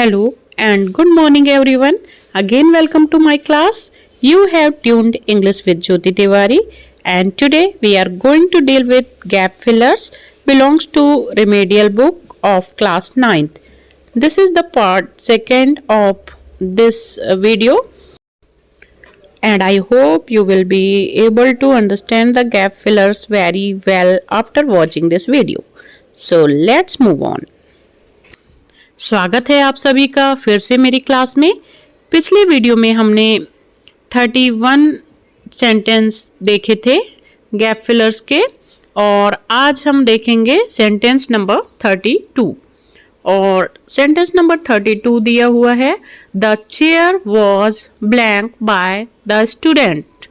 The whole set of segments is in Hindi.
Hello and good morning everyone. Again welcome to my class. You have tuned English with Jyoti Tiwari and today we are going to deal with gap fillers belongs to remedial book of class 9th. This is the part second of this video and I hope you will be able to understand the gap fillers very well after watching this video. So let's move on. स्वागत है आप सभी का फिर से मेरी क्लास में। पिछले वीडियो में हमने 31 सेंटेंस देखे थे गैप फिलर्स के और आज हम देखेंगे सेंटेंस नंबर 32 और सेंटेंस नंबर 32 दिया हुआ है the chair was blank by the student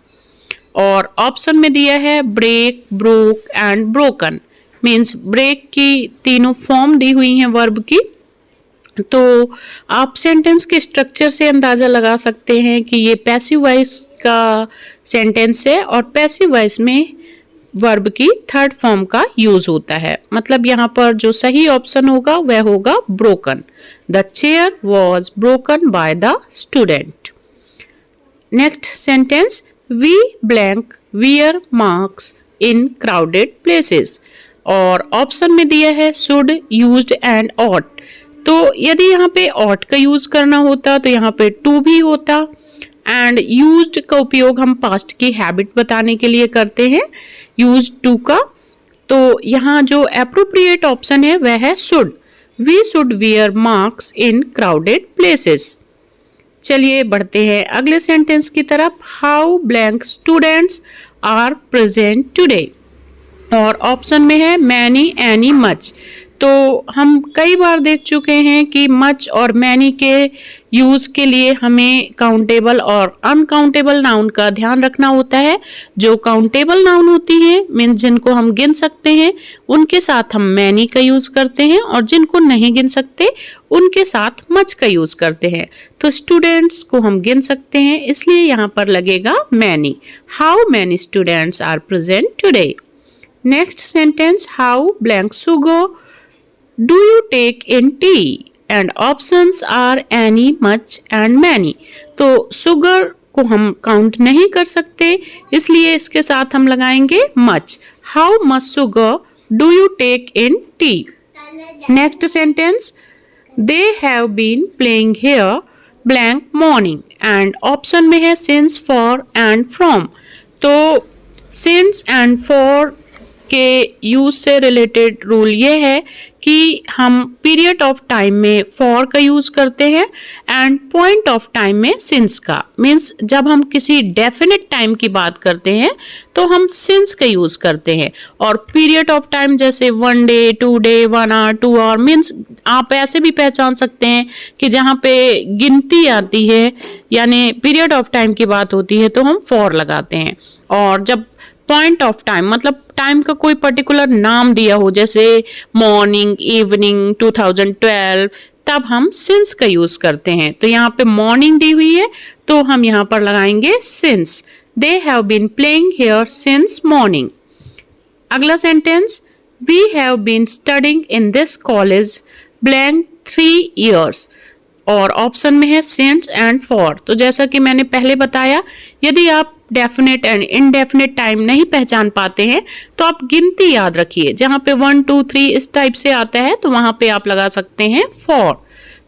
और ऑप्शन में दिया है break, broke and broken. Means break की तीनों फॉर्म दी हुई हैं वर्ब की। तो आप सेंटेंस के स्ट्रक्चर से अंदाज़ा लगा सकते हैं कि ये पैसिव वॉइस का सेंटेंस है और पैसिव वॉइस में वर्ब की थर्ड फॉर्म का यूज होता है। मतलब यहाँ पर जो सही ऑप्शन होगा वह होगा broken. The chair was broken by the student. Next sentence we blank wear masks in crowded places और ऑप्शन में दिया है शुड, यूज्ड एंड ऑट। तो यदि यहाँ पे ऑट का यूज करना होता तो यहाँ पे टू भी होता एंड यूज्ड का उपयोग हम पास्ट की हैबिट बताने के लिए करते हैं यूज्ड टू का। तो यहाँ जो एप्रोप्रिएट ऑप्शन है वह है should. We should wear masks in crowded places. चलिए बढ़ते हैं अगले सेंटेंस की तरफ। How blank students are present today और ऑप्शन में है मैनी, एनी, मच। तो हम कई बार देख चुके हैं कि मच और मैनी के यूज के लिए हमें काउंटेबल और अनकाउंटेबल नाउन का ध्यान रखना होता है। जो काउंटेबल नाउन होती हैं मीन जिनको हम गिन सकते हैं उनके साथ हम मैनी का यूज करते हैं और जिनको नहीं गिन सकते उनके साथ मच का यूज करते हैं। तो स्टूडेंट्स को हम गिन सकते हैं इसलिए यहाँ पर लगेगा many. How many students are present today. Next sentence how blank sugar do you take in tea and options are any, much and many। तो शुगर को हम काउंट नहीं कर सकते इसलिए इसके साथ हम लगाएंगे much. How much sugar do you take in tea. Next sentence they have been playing here blank morning and option में है सिंस, फॉर एंड फ्रॉम। तो सिंस एंड फॉर के यूज से रिलेटेड रूल ये है कि हम पीरियड ऑफ टाइम में फॉर का यूज करते हैं एंड पॉइंट ऑफ टाइम में सिंस का। मीन्स जब हम किसी डेफिनेट टाइम की बात करते हैं तो हम सिंस का यूज करते हैं और पीरियड ऑफ टाइम जैसे 1 day, 2 day, 1 hour, 2 hour. Means आप ऐसे भी पहचान सकते हैं कि जहाँ पे गिनती आती है यानी पीरियड ऑफ टाइम की बात होती है तो हम फॉर लगाते हैं और जब पॉइंट ऑफ टाइम मतलब टाइम का कोई पर्टिकुलर नाम दिया हो जैसे मॉर्निंग, इवनिंग, 2012 तब हम सिंस का यूज करते हैं। तो यहाँ पे मॉर्निंग दी हुई है तो हम यहाँ पर लगाएंगे since. They have been playing here since morning. अगला sentence we have been studying in this college blank 3 years और ऑप्शन में है सिंस एंड फॉर। तो जैसा कि मैंने पहले बताया यदि आप डेफिनेट एंड इनडेफिनेट टाइम नहीं पहचान पाते हैं तो आप गिनती याद रखिए। जहां पे 1, 2, 3 इस टाइप से आता है तो वहां पे आप लगा सकते हैं फॉर।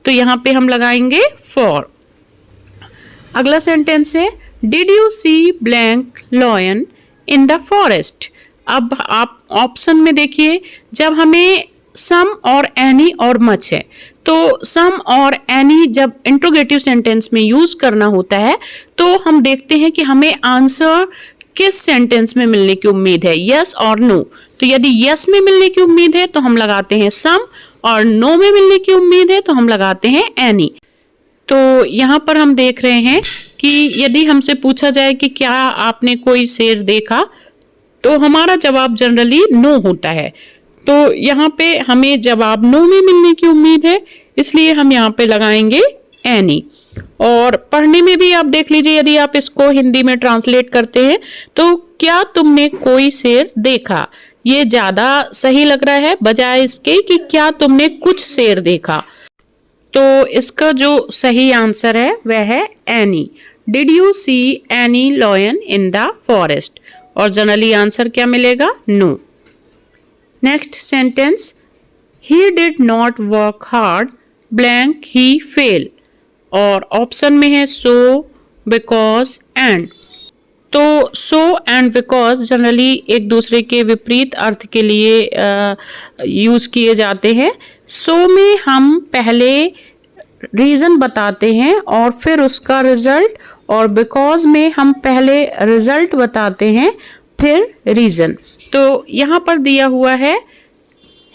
तो यहाँ पे हम लगाएंगे फॉर। अगला सेंटेंस है did you see blank lion in the forest. अब आप ऑप्शन में देखिए जब हमें सम और एनी और मच है तो सम और एनी जब इंट्रोगेटिव सेंटेंस में यूज करना होता है तो हम देखते हैं कि हमें आंसर किस सेंटेंस में मिलने की उम्मीद है, यस और नो। तो यदि यस में मिलने की उम्मीद है तो हम लगाते हैं सम और नो में मिलने की उम्मीद है तो हम लगाते हैं एनी। तो यहाँ पर हम देख रहे हैं कि यदि हमसे पूछा जाए कि क्या आपने कोई शेर देखा तो हमारा जवाब जनरली नो होता है। तो यहाँ पे हमें जवाब नो में मिलने की उम्मीद है इसलिए हम यहाँ पे लगाएंगे एनी। और पढ़ने में भी आप देख लीजिए यदि आप इसको हिंदी में ट्रांसलेट करते हैं तो क्या तुमने कोई शेर देखा, ये ज्यादा सही लग रहा है बजाय इसके कि क्या तुमने कुछ शेर देखा। तो इसका जो सही आंसर है वह है any. Did you see any lion in the forest? और जनरली आंसर क्या मिलेगा? No. Next sentence, he did not work hard blank he fail. और ऑप्शन में है सो, बिकॉज एंड। तो सो एंड बिकॉज जनरली एक दूसरे के विपरीत अर्थ के लिए यूज किए जाते हैं। सो में हम पहले रीजन बताते हैं और फिर उसका रिजल्ट, और बिकॉज में हम पहले रिजल्ट बताते हैं फिर रीजन। तो यहाँ पर दिया हुआ है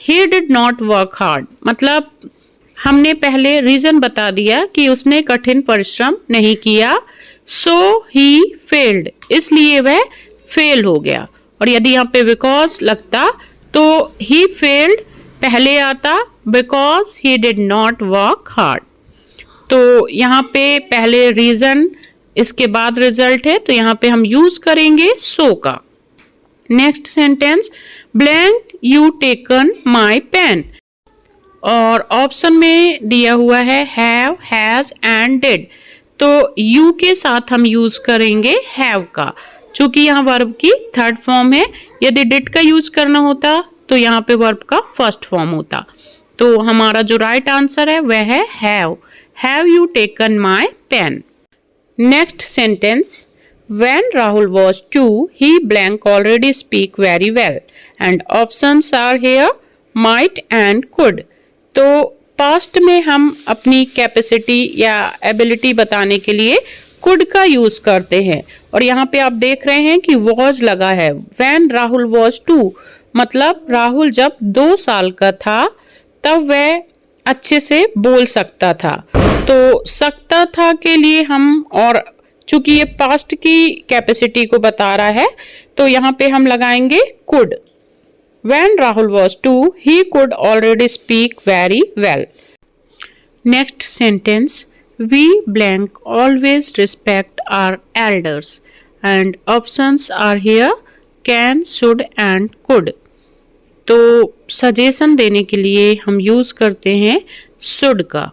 he did not work hard, मतलब हमने पहले रीजन बता दिया कि उसने कठिन परिश्रम नहीं किया, so he failed, इसलिए वह फेल हो गया। और यदि यहाँ पे बिकॉज लगता तो he failed पहले आता, because he did not work hard। तो यहाँ पे पहले रीजन इसके बाद रिजल्ट है, तो यहाँ पे हम यूज करेंगे सो का। Next sentence, blank you taken my pen. और ऑप्शन में दिया हुआ है हैव, हैज एंड डिड। तो यू के साथ हम यूज करेंगे हैव का, चूंकि यहाँ वर्ब की थर्ड फॉर्म है। यदि डिड का यूज करना होता तो यहाँ पे वर्ब का फर्स्ट फॉर्म होता। तो हमारा जो राइट आंसर है वह है have you taken my pen. Next sentence, when Rahul was 2 he blank already speak very well and options are here might and could। तो पास्ट में हम अपनी कैपेसिटी या एबिलिटी बताने के लिए could का यूज करते हैं, और यहाँ पे आप देख रहे हैं कि was लगा है। when Rahul was 2 मतलब राहुल जब 2 साल का था तब वह अच्छे से बोल सकता था। तो सकता था के लिए हम, और चूंकि ये पास्ट की कैपेसिटी को बता रहा है तो यहाँ पे हम लगाएंगे could। When Rahul was 2, he could already speak very well। Next sentence, we blank always respect our elders and options are here can, should and could। तो सजेशन देने के लिए हम यूज करते हैं should का।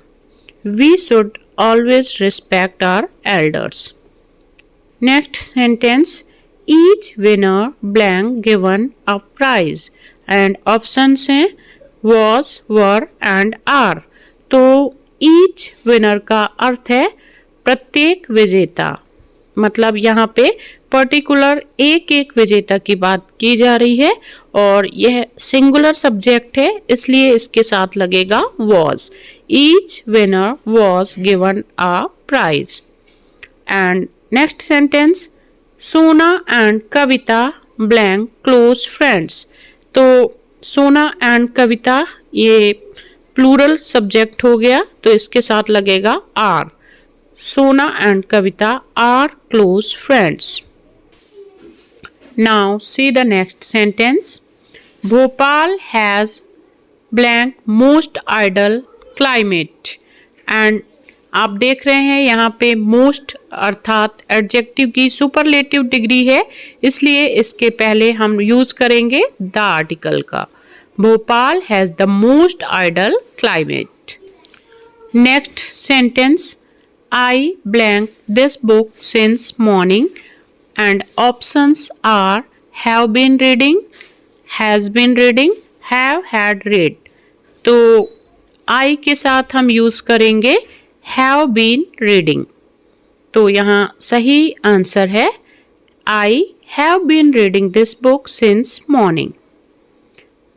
We should always respect our elders। Next sentence, each winner blank given a prize and options हैं was, were and are। तो each winner का अर्थ है प्रत्येक विजेता, मतलब यहाँ पे पर्टिकुलर एक एक विजेता की बात की जा रही है और यह सिंगुलर सब्जेक्ट है, इसलिए इसके साथ लगेगा was। each winner was given a prize। and next sentence, सोना and Kavita blank close friends. तो सोना एंड कविता ये प्लूरल सब्जेक्ट हो गया, तो इसके साथ लगेगा are. Sona and Kavita are close friends. Now see the next sentence, Bhopal has blank most ideal climate. And आप देख रहे हैं यहाँ पे मोस्ट अर्थात एडजेक्टिव की सुपरलेटिव डिग्री है, इसलिए इसके पहले हम यूज करेंगे द आर्टिकल का। Bhopal has the most ideal climate. Next sentence, I blank this book since morning and options are have been reading, has been reading, have had read। तो आई के साथ हम यूज करेंगे have been reading। तो यहाँ सही आंसर है I have been reading this book since morning।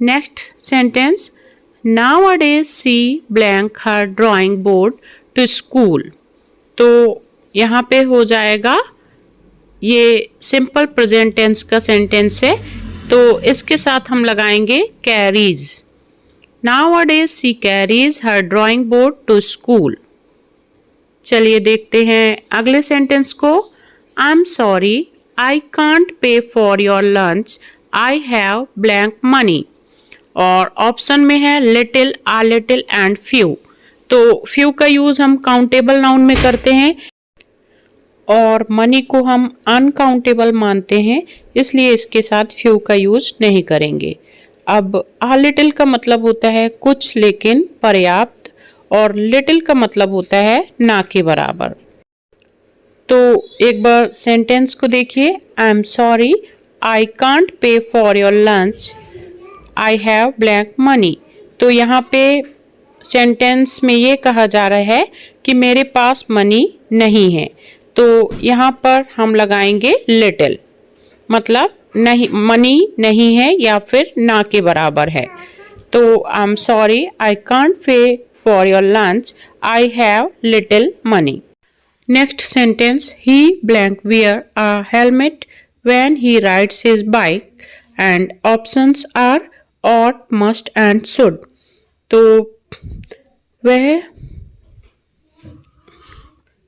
Next sentence, nowadays she blank her drawing board to school। तो यहाँ पे हो जाएगा, ये सिंपल प्रेजेंट टेंस का सेंटेंस है, तो इसके साथ हम लगाएंगे carries। Nowadays she carries her drawing board to school। चलिए देखते हैं अगले सेंटेंस को। I am sorry I can't pay for your lunch, I have blank money. और ऑप्शन में है little, uh little and few. तो फ्यू का यूज हम काउंटेबल नाउन में करते हैं और मनी को हम अनकाउंटेबल मानते हैं, इसलिए इसके साथ फ्यू का यूज नहीं करेंगे। अब आ लिटिल का मतलब होता है कुछ लेकिन पर्याप्त, और लिटिल का मतलब होता है ना के बराबर। तो एक बार सेंटेंस को देखिए। I am sorry I can't pay for your lunch, I have blank money. तो यहाँ पे सेंटेंस में ये कहा जा रहा है कि मेरे पास मनी नहीं है। तो यहाँ पर हम लगाएंगे लिटिल, मतलब नहीं, मनी नहीं है या फिर ना के बराबर है। तो I am sorry I can't pay for your lunch, I have little money. Next sentence, he blank wear a helmet when he rides his bike and options are ought, must and should। तो वह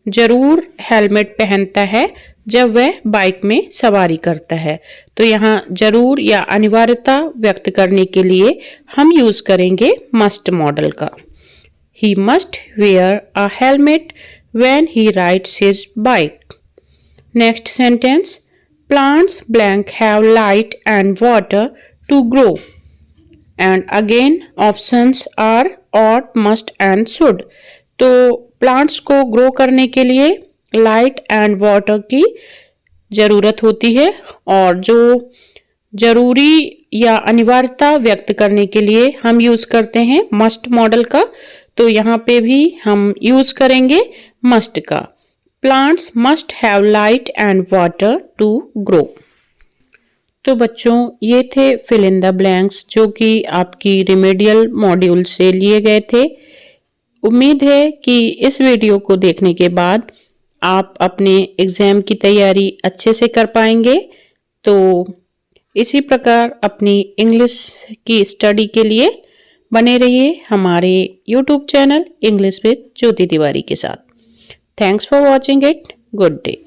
जरूर हेलमेट पहनता है जब वह बाइक में सवारी करता है। तो यहाँ जरूर या अनिवार्यता व्यक्त करने के लिए हम यूज करेंगे मस्ट मॉडल का। He must wear a helmet when he rides his bike। Next sentence, plants blank have light and water to grow and again options are ought, must and should। तो प्लांट्स को ग्रो करने के लिए लाइट एंड वाटर की ज़रूरत होती है, और जो जरूरी या अनिवार्यता व्यक्त करने के लिए हम यूज़ करते हैं मस्ट मॉडल का। तो यहाँ पे भी हम यूज़ करेंगे मस्ट का। Plants must have light and water to grow. तो बच्चों ये थे फिल इन द ब्लैंक्स जो कि आपकी रिमेडियल मॉड्यूल से लिए गए थे। उम्मीद है कि इस वीडियो को देखने के बाद आप अपने एग्ज़ाम की तैयारी अच्छे से कर पाएंगे। तो इसी प्रकार अपनी इंग्लिश की स्टडी के लिए बने रहिए हमारे YouTube चैनल इंग्लिश विद ज्योति तिवारी के साथ। Thanks for watching it. Good day.